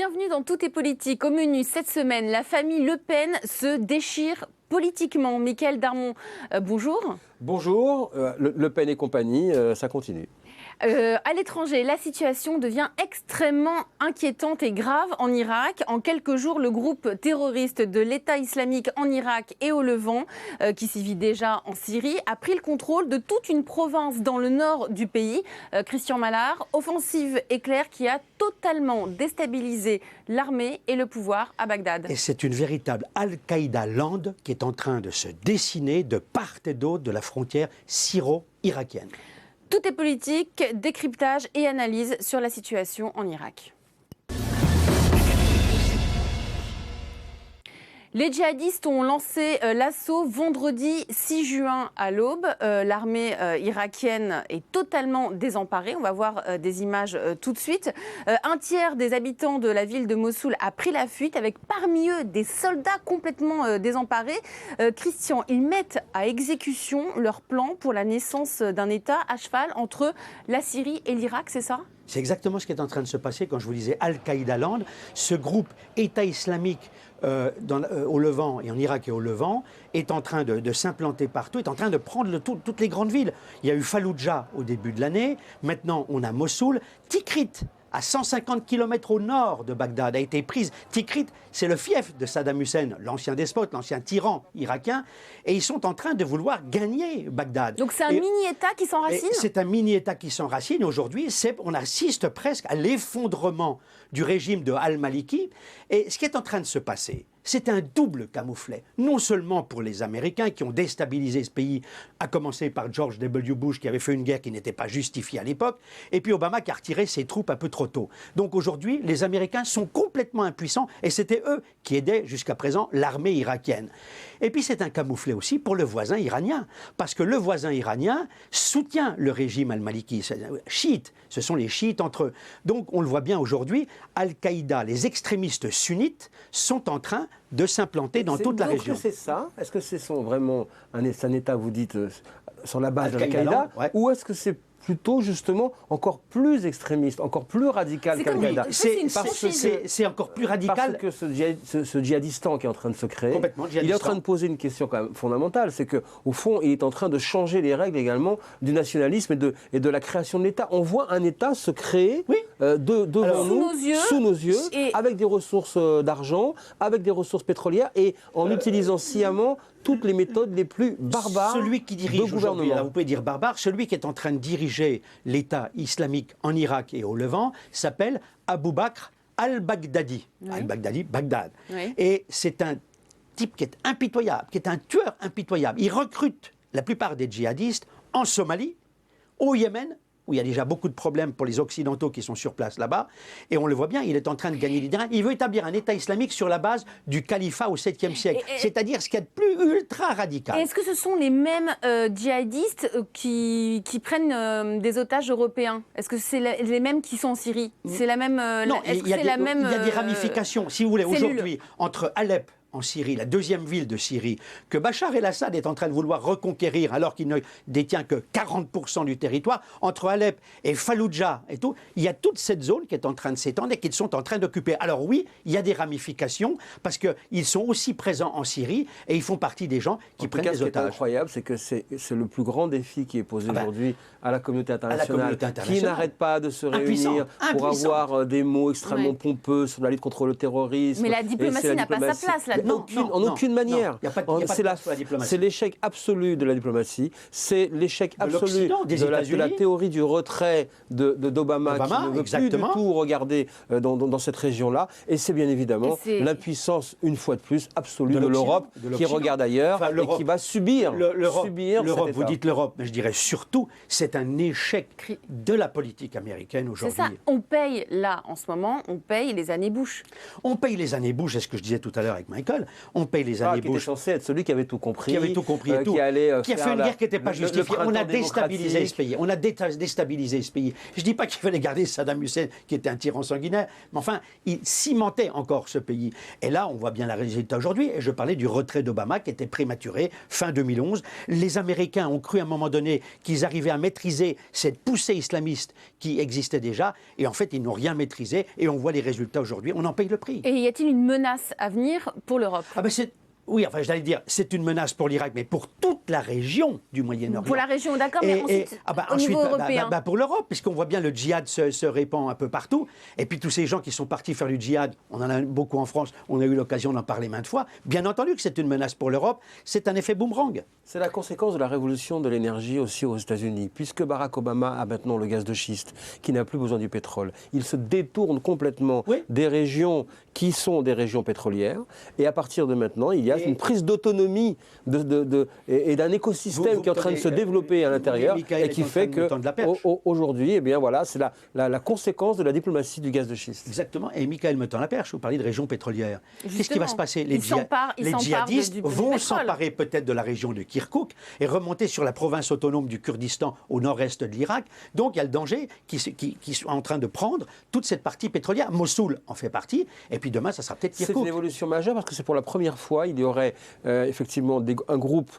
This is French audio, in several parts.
Bienvenue dans Tout est politique. Au menu cette semaine, la famille Le Pen se déchire politiquement. Mickaël Darmon, bonjour. Bonjour, Le Pen et compagnie, ça continue. À l'étranger, la situation devient extrêmement inquiétante et grave en Irak. En quelques jours, le groupe terroriste de l'État islamique en Irak et au Levant, qui sévit déjà en Syrie, a pris le contrôle de toute une province dans le nord du pays. Christian Mallard, offensive éclair qui a totalement déstabilisé l'armée et le pouvoir à Bagdad. Et c'est une véritable Al-Qaïda land qui est en train de se dessiner de part et d'autre de la frontière syro-irakienne. Tout est politique, décryptage et analyse sur la situation en Irak. Les djihadistes ont lancé l'assaut vendredi 6 juin à l'aube. L'armée irakienne est totalement désemparée. On va voir des images tout de suite. Un tiers des habitants de la ville de Mossoul a pris la fuite, avec parmi eux des soldats complètement désemparés. Christian, ils mettent à exécution leur plan pour la naissance d'un État à cheval entre la Syrie et l'Irak, c'est ça ? C'est exactement ce qui est en train de se passer quand je vous disais Al-Qaïda land. Ce groupe État islamique au Levant et en Irak et au Levant est en train de s'implanter partout, est en train de prendre toutes les grandes villes. Il y a eu Falloujah au début de l'année, maintenant on a Mossoul, Tikrit, à 150 km au nord de Bagdad, a été prise. Tikrit, c'est le fief de Saddam Hussein, l'ancien despote, l'ancien tyran irakien, et ils sont en train de vouloir gagner Bagdad. Donc c'est un mini-État qui s'enracine ? C'est un mini-État qui s'enracine. Aujourd'hui, on assiste presque à l'effondrement du régime de Al-Maliki. Et ce qui est en train de se passer, c'est un double camouflet. Non seulement pour les Américains qui ont déstabilisé ce pays, à commencer par George W. Bush qui avait fait une guerre qui n'était pas justifiée à l'époque, et puis Obama qui a retiré ses troupes un peu trop tôt. Donc aujourd'hui, les Américains sont complètement impuissants, et c'était eux qui aidaient jusqu'à présent l'armée irakienne. Et puis c'est un camouflet aussi pour le voisin iranien, parce que le voisin iranien soutient le régime al-Maliki. Chiites, ce sont les chiites entre eux. Donc on le voit bien aujourd'hui, Al-Qaïda, les extrémistes sunnites sont en train de s'implanter dans toute la région. Est-ce que c'est ça ? Est-ce que c'est vraiment un État, vous dites, sur la base Al-Qaïda, d'Al-Qaïda, ou est-ce que c'est plutôt justement encore plus extrémiste, encore plus radical qu'Al-Qaïda? C'est encore plus radical. Parce que ce djihadistan qui est en train de se créer, il est en train de poser une question quand même fondamentale, c'est qu'au fond, il est en train de changer les règles également du nationalisme et de la création de l'État. On voit un État se créer devant nous, sous nos yeux, avec des ressources d'argent, avec des ressources pétrolières, et en utilisant sciemment toutes les méthodes les plus barbares. Celui qui dirige aujourd'hui, vous pouvez dire barbare, celui qui est en train de diriger l'État islamique en Irak et au Levant s'appelle Abu Bakr al-Baghdadi. Oui. Al-Baghdadi, Bagdad. Oui. Et c'est un type qui est impitoyable, qui est un tueur impitoyable. Il recrute la plupart des djihadistes en Somalie, au Yémen, où il y a déjà beaucoup de problèmes pour les Occidentaux qui sont sur place là-bas. Et on le voit bien, il est en train de gagner les terrains. Il veut établir un État islamique sur la base du califat au 7e siècle, c'est-à-dire ce qu'il y a de plus ultra radical. Et est-ce que ce sont les mêmes djihadistes qui prennent des otages européens? Est-ce que c'est les mêmes qui sont en Syrie? C'est la même... Non, il y a des ramifications, si vous voulez, aujourd'hui, entre Alep, en Syrie, la deuxième ville de Syrie, que Bachar el-Assad est en train de vouloir reconquérir alors qu'il ne détient que 40% du territoire, entre Alep et Falloujah et tout, il y a toute cette zone qui est en train de s'étendre et qu'ils sont en train d'occuper. Alors oui, il y a des ramifications parce qu'ils sont aussi présents en Syrie et ils font partie des gens qui prennent des otages. Ce qui est incroyable, c'est que c'est le plus grand défi qui est posé aujourd'hui à la communauté internationale, qui n'arrête pas de se réunir pour avoir des mots extrêmement pompeux sur la lutte contre le terrorisme. Mais la diplomatie n'a pas sa place là. En aucune manière. C'est l'échec absolu de la diplomatie, c'est l'échec absolu de la théorie du retrait d'Obama qui ne veut plus du tout regarder dans cette région-là. Et c'est bien évidemment l'impuissance, une fois de plus, absolue de l'Europe qui regarde ailleurs et qui va subir l'Europe. Vous dites l'Europe, mais je dirais surtout, c'est un échec de la politique américaine aujourd'hui. C'est ça, on paye là en ce moment, on paye les années Bush. On paye les années Bush, c'est ce que je disais tout à l'heure avec Michael. seul. On paye les années Bush. Qui était censé être celui qui avait tout compris. Qui avait tout compris et tout. Qui a fait une guerre qui n'était pas justifiée. On a déstabilisé ce pays. On a déstabilisé ce pays. Je ne dis pas qu'il fallait garder Saddam Hussein, qui était un tyran sanguinaire, mais enfin, il cimentait encore ce pays. Et là, on voit bien le résultat aujourd'hui. Et je parlais du retrait d'Obama qui était prématuré, fin 2011. Les Américains ont cru à un moment donné qu'ils arrivaient à maîtriser cette poussée islamiste qui existait déjà. Et en fait, ils n'ont rien maîtrisé. Et on voit les résultats aujourd'hui. On en paye le prix. Et y a-t-il une menace à venir pour l'Europe? Oui, enfin, j'allais dire, c'est une menace pour l'Irak, mais pour toute la région du Moyen-Orient. Pour la région, d'accord, mais ensuite, au niveau européen. Pour l'Europe, puisqu'on voit bien le djihad se répand un peu partout. Et puis tous ces gens qui sont partis faire du djihad, on en a beaucoup en France, on a eu l'occasion d'en parler maintes fois. Bien entendu que c'est une menace pour l'Europe, c'est un effet boomerang. C'est la conséquence de la révolution de l'énergie aussi aux États-Unis. Puisque Barack Obama a maintenant le gaz de schiste, qui n'a plus besoin du pétrole, il se détourne complètement des régions qui sont des régions pétrolières. Et à partir de maintenant, il y a une prise d'autonomie et d'un écosystème qui est en train de se développer à l'intérieur et qui fait qu'aujourd'hui, eh bien voilà, c'est la conséquence de la diplomatie du gaz de schiste. Exactement. Et Michael me tend la perche, vous parlez de régions pétrolières. Qu'est-ce qui va se passer? Les djihadistes vont s'emparer peut-être de la région de Kirkouk et remonter sur la province autonome du Kurdistan au nord-est de l'Irak. Donc il y a le danger qui sont en train de prendre toute cette partie pétrolière. Mossoul en fait partie. Et puis demain, ça sera peut-être Kirkouk. C'est une évolution majeure parce que c'est pour la première fois, il y aurait effectivement un groupe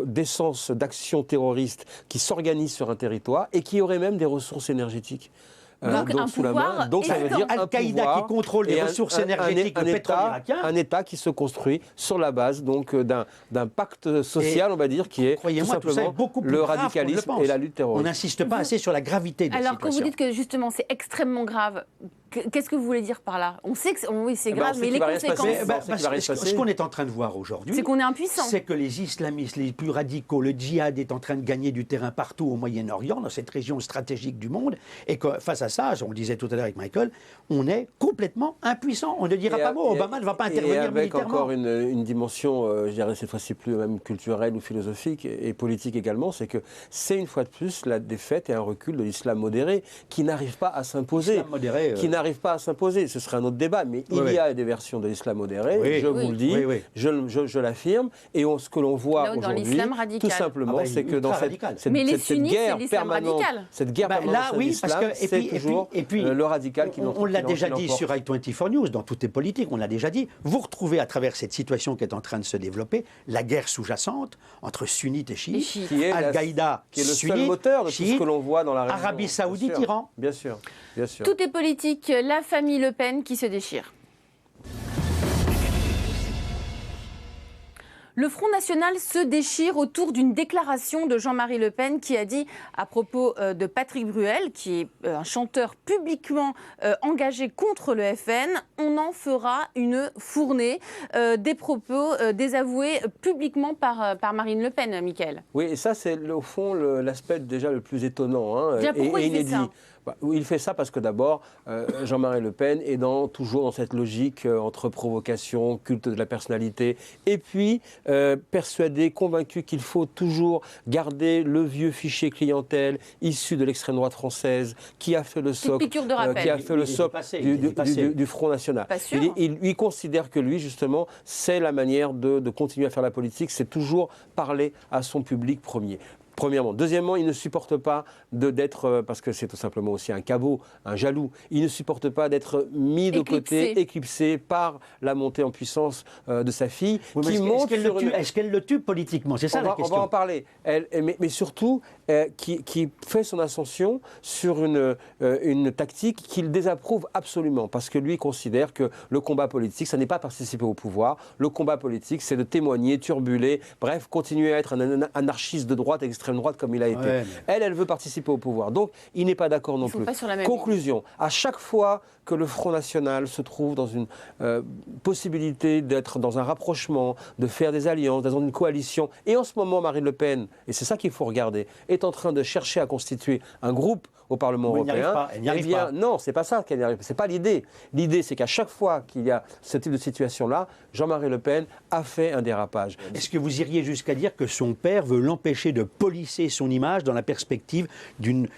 d'essence d'action terroriste qui s'organise sur un territoire et qui aurait même des ressources énergétiques. Donc sous la main. Donc ça veut dire Al-Qaïda qui contrôle les ressources énergétiques du pétrole irakien. Un État qui se construit sur la base donc d'un pacte social, on va dire, qui est tout simplement le radicalisme et la lutte terroriste. On n'insiste pas assez sur la gravité de la situation. Alors quand vous dites que justement c'est extrêmement grave, qu'est-ce que vous voulez dire par là? On sait que oui, c'est grave, mais les conséquences... Ce qu'on est en train de voir aujourd'hui, c'est qu'on est impuissant. C'est que les islamistes les plus radicaux, le djihad est en train de gagner du terrain partout au Moyen-Orient, dans cette région stratégique du monde, et que face à ça, on le disait tout à l'heure avec Michael, on est complètement impuissant. On ne dira pas mot, Obama ne va pas intervenir militairement. Et avec encore une dimension, je dirais cette fois-ci plus même culturelle ou philosophique et politique également, c'est que c'est une fois de plus la défaite et un recul de l'islam modéré qui n'arrive pas à s'imposer. N'arrive pas à s'imposer, ce serait un autre débat, mais il y a des versions de l'islam modéré, je vous le dis, je l'affirme, et ce que l'on voit aujourd'hui, tout simplement, c'est que dans cette guerre permanente, là, oui, parce que c'est toujours le radical qui on l'a déjà dit sur i24 News, dans toutes les politiques, on l'a déjà dit, vous retrouvez à travers cette situation qui est en train de se développer, la guerre sous-jacente entre sunnites et chiites, Al-Qaïda, qui est le seul moteur de tout ce que l'on voit dans la région. Arabie Saoudite, Iran. Bien sûr, bien sûr. Tout est politique. La famille Le Pen qui se déchire. Le Front National se déchire autour d'une déclaration de Jean-Marie Le Pen qui a dit à propos de Patrick Bruel, qui est un chanteur publiquement engagé contre le FN, on en fera une fournée. Des propos désavoués publiquement par Marine Le Pen, Mickaël. Oui, et ça c'est au fond l'aspect déjà le plus étonnant pourquoi et il fait inédit. ça ? Il fait ça parce que d'abord, Jean-Marie Le Pen est toujours dans cette logique entre provocation, culte de la personnalité, et puis persuadé, convaincu qu'il faut toujours garder le vieux fichier clientèle issu de l'extrême droite française qui a fait le socle, du Front National. Il considère que lui, justement, c'est la manière de continuer à faire la politique, c'est toujours parler à son public premier. Premièrement. Deuxièmement, il ne supporte pas d'être, parce que c'est tout simplement aussi un cabot, un jaloux, il ne supporte pas d'être mis de côté, éclipsé par la montée en puissance de sa fille. Oui, est-ce qu'elle le tue politiquement? C'est ça la question. On va en parler. Mais surtout, qui fait son ascension sur une tactique qu'il désapprouve absolument, parce que lui considère que le combat politique, ça n'est pas participer au pouvoir. Le combat politique, c'est de témoigner, turbuler, bref, continuer à être un anarchiste de droite, extrême droite comme il a été. Ouais, mais... Elle veut participer au pouvoir. Donc, il n'est pas d'accord non plus. Conclusion, à chaque fois que le Front National se trouve dans une possibilité d'être dans un rapprochement, de faire des alliances, dans une coalition, et en ce moment, Marine Le Pen, et c'est ça qu'il faut regarder, est en train de chercher à constituer un groupe au Parlement européen. Elle n'y arrive pas. Non, c'est pas ça qu'elle n'y arrive pas. C'est pas l'idée. L'idée, c'est qu'à chaque fois qu'il y a ce type de situation-là, Jean-Marie Le Pen a fait un dérapage. Est-ce que vous iriez jusqu'à dire que son père veut l'empêcher de polisser son image dans la perspective d'une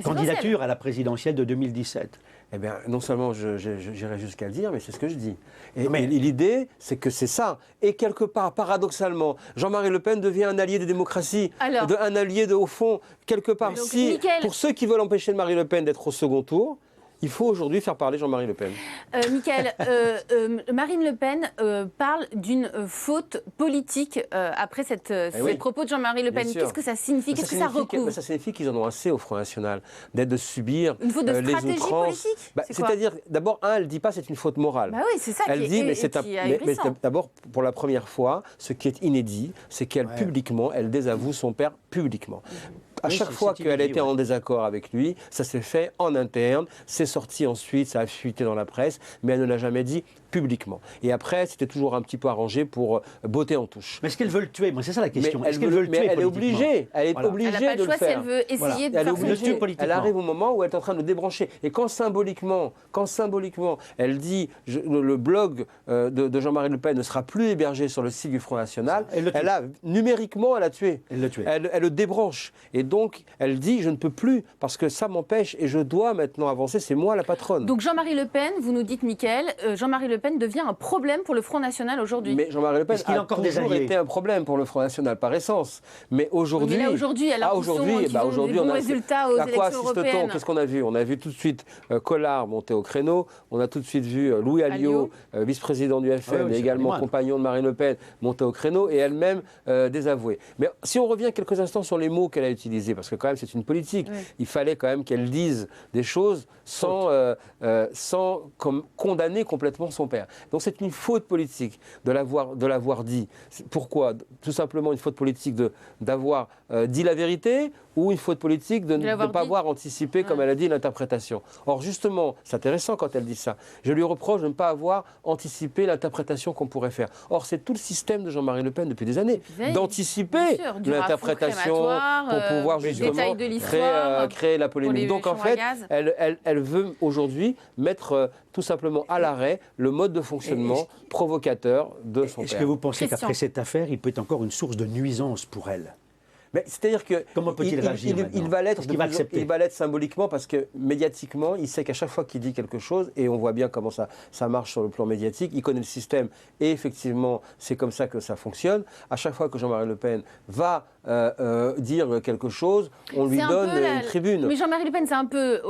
candidature à la présidentielle de 2017 ? Eh bien, non seulement j'irai jusqu'à le dire, mais c'est ce que je dis. Et l'idée, c'est que c'est ça. Et quelque part, paradoxalement, Jean-Marie Le Pen devient un allié des démocraties, un allié au fond, quelque part. Donc, si, pour ceux qui veulent empêcher Marine Le Pen d'être au second tour, il faut aujourd'hui faire parler Jean-Marie Le Pen. Mickaël, Marine Le Pen parle d'une faute politique après ces propos de Jean-Marie Le Pen. Qu'est-ce que ça signifie? Qu'est-ce que ça recouvre? Ça signifie qu'ils en ont assez au Front National d'être de subir une faute de les stratégie outrances. politique. C'est-à-dire, d'abord, elle ne dit pas c'est une faute morale. Bah oui, c'est ça elle qui dit, est mais d'abord, pour la première fois, ce qui est inédit, c'est qu'elle publiquement, elle désavoue son père publiquement. À chaque fois qu'elle a été en désaccord avec lui, ça s'est fait en interne, c'est sorti ensuite, ça a fuité dans la presse, mais elle ne l'a jamais dit publiquement. Et après, c'était toujours un petit peu arrangé pour botter en touche. Mais est-ce qu'elle veut le tuer? Moi, c'est ça la question. Est-ce qu'elle veut le tuer? Elle est obligée. Elle est obligée de le faire. Elle n'a pas le choix si elle veut essayer de faire le tuer politiquement. Elle arrive au moment où elle est en train de le débrancher. Et quand symboliquement, elle dit le blog de Jean-Marie Le Pen ne sera plus hébergé sur le site du Front National, numériquement, elle a tué. Elle le débranche. Et donc, elle dit, je ne peux plus, parce que ça m'empêche et je dois maintenant avancer, c'est moi la patronne. Donc Jean-Marie Le Pen, vous nous dites, Mickaël, Jean-Marie Le Pen devient un problème pour le Front National aujourd'hui. Mais Jean-Marie Le Pen a toujours été un problème pour le Front National, par essence. Mais aujourd'hui... Mais là, aujourd'hui, aujourd'hui, on a résultats aux élections européennes. Qu'est-ce qu'on a vu? On a vu tout de suite Collard monter au créneau, on a tout de suite vu Louis Alliot, vice-président du FN, et également compagnon de Marine Le Pen, monter au créneau, et elle-même désavouer. Mais si on revient quelques instants sur les mots qu'elle a utilisés, parce que quand même c'est une politique, il fallait quand même qu'elle dise des choses sans condamner complètement son père. Donc c'est une faute politique de l'avoir dit. Pourquoi? Tout simplement une faute politique d'avoir dit la vérité, ou une faute politique de ne pas avoir anticipé, comme elle a dit, l'interprétation. Or justement, c'est intéressant quand elle dit ça, je lui reproche de ne pas avoir anticipé l'interprétation qu'on pourrait faire. Or c'est tout le système de Jean-Marie Le Pen depuis des années, d'anticiper l'interprétation pour pouvoir justement créer la polémique. Donc en fait, elle veut aujourd'hui mettre tout simplement à l'arrêt le mode de fonctionnement provocateur de son père. Est-ce que vous pensez qu'après cette affaire, il peut être encore une source de nuisance pour elle? C'est-à-dire que comment peut-il réagir il va l'être symboliquement, parce que médiatiquement, il sait qu'à chaque fois qu'il dit quelque chose, et on voit bien comment ça marche sur le plan médiatique, il connaît le système, et effectivement, c'est comme ça que ça fonctionne. À chaque fois que Jean-Marie Le Pen va dire quelque chose, on lui donne une tribune. Mais Jean-Marie Le Pen, c'est un peu,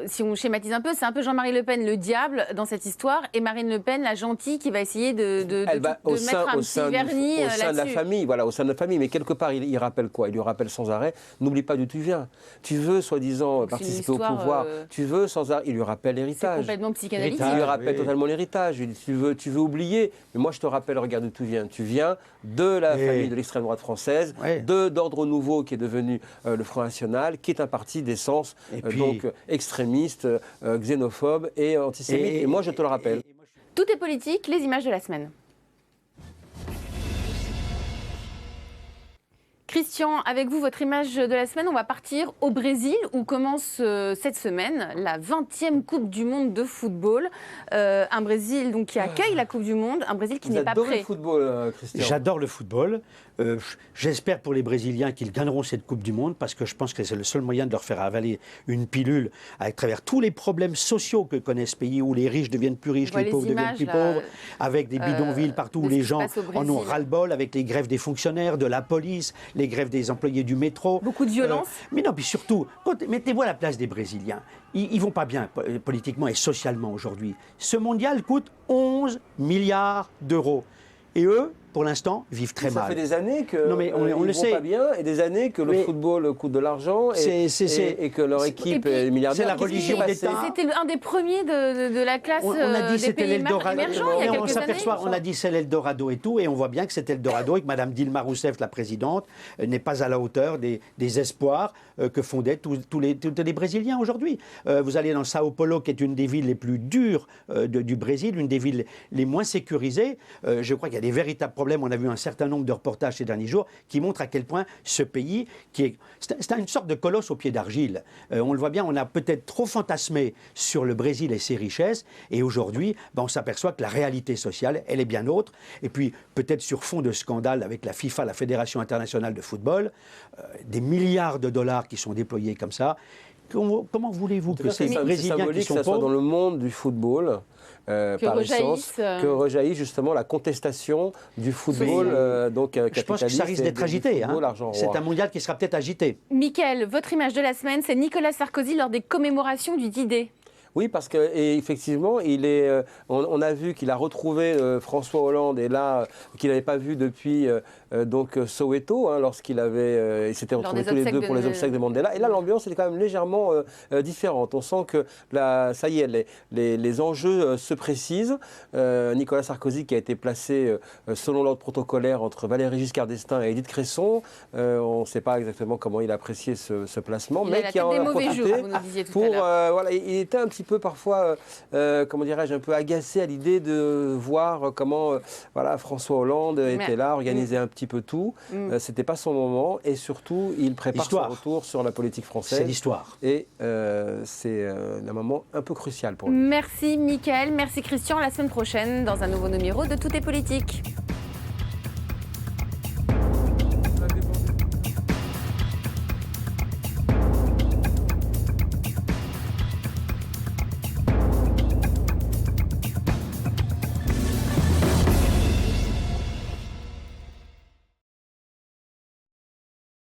si on schématise un peu, c'est un peu Jean-Marie Le Pen le diable dans cette histoire, et Marine LePen la gentille qui va essayer de mettre un petit vernis là-dessus. Au sein de la famille, voilà, au sein de la famille. Mais quelque part, il rappelle quoi? Il lui rappelle sans arrêt, n'oublie pas d'où tu viens. Tu veux, soi-disant, participer au pouvoir. Tu veux sans arrêt. Il lui rappelle l'héritage. C'est complètement psychanalytique. Il lui rappelle totalement l'héritage. Tu veux oublier. Mais moi, je te rappelle, regarde d'où tu viens. Tu viens de la famille de l'extrême droite française, d'Ordre Nouveau, qui est devenu le Front National, qui est un parti d'essence donc extrémiste, xénophobe et antisémite. Et moi, je te le rappelle. Tout est politique, les images de la semaine. Christian, avec vous, votre image de la semaine, on va partir au Brésil où commence cette semaine la 20e Coupe du Monde de football. Un Brésil donc, qui accueille la Coupe du Monde, un Brésil qui n'est pas prêt. J'adore le football, Christian. J'adore le football. J'espère pour les Brésiliens qu'ils gagneront cette Coupe du Monde, parce que je pense que c'est le seul moyen de leur faire avaler une pilule à travers tous les problèmes sociaux que connaît ce pays, où les riches deviennent plus riches, les pauvres deviennent plus pauvres, avec des bidonvilles partout où les gens en ont ras-le-bol, avec les grèves des fonctionnaires, de la police, les grèves des employés du métro. Beaucoup de violence. Mais non, puis surtout, mettez-vous à la place des Brésiliens. Ils ne vont pas bien politiquement et socialement aujourd'hui. Ce mondial coûte 11 milliards d'euros. Et eux, pour l'instant, vivent très mal. Ça fait des années que on le sait pas bien, et des années que le football coûte de l'argent et que leur équipe est milliardaire. C'est la religion d'État. C'était un des premiers de la classe des pays émergents il y a quelques années. On a dit c'est l'Eldorado et tout, et on voit bien que c'est Eldorado et que Mme Dilma Rousseff, la présidente, n'est pas à la hauteur des espoirs que fondaient tous les Brésiliens aujourd'hui. Vous allez dans Sao Paulo, qui est une des villes les plus dures du Brésil, une des villes les moins sécurisées. Je crois qu'il y a des véritables problèmes. On a vu un certain nombre de reportages ces derniers jours qui montrent à quel point ce pays, c'est une sorte de colosse au pied d'argile. On le voit bien, on a peut-être trop fantasmé sur le Brésil et ses richesses, et aujourd'hui, on s'aperçoit que la réalité sociale, elle est bien autre. Et puis, peut-être sur fond de scandale avec la FIFA, la Fédération internationale de football, des milliards de dollars qui sont déployés comme ça. Comment voulez-vous que ces Brésiliens qui sont que ça soit dans le monde du football par essence, que rejaillit justement la contestation du football je pense que ça risque d'être agité. C'est un mondial qui sera peut-être agité. Mickaël, votre image de la semaine, c'est Nicolas Sarkozy lors des commémorations du D-Day. Oui, parce qu'effectivement, on a vu qu'il a retrouvé François Hollande, et là, qu'il n'avait pas vu depuis Soweto, lorsqu'il il s'était retrouvé tous les deux pour les obsèques de Mandela. Et là, l'ambiance était quand même légèrement différente. On sent que ça y est, les enjeux se précisent. Nicolas Sarkozy, qui a été placé selon l'ordre protocolaire entre Valéry Giscard d'Estaing et Édith Cresson, on ne sait pas exactement comment il a apprécié ce placement, mais qui en a profité il était un petit peu parfois, comment dirais-je, un peu agacé à l'idée de voir comment François Hollande était là, organisait un petit peu tout. C'était pas son moment, et surtout, il prépare son retour sur la politique française. C'est l'histoire. Et c'est un moment un peu crucial pour lui. Merci Mickaël, merci Christian. La semaine prochaine, dans un nouveau numéro de Tout est politique.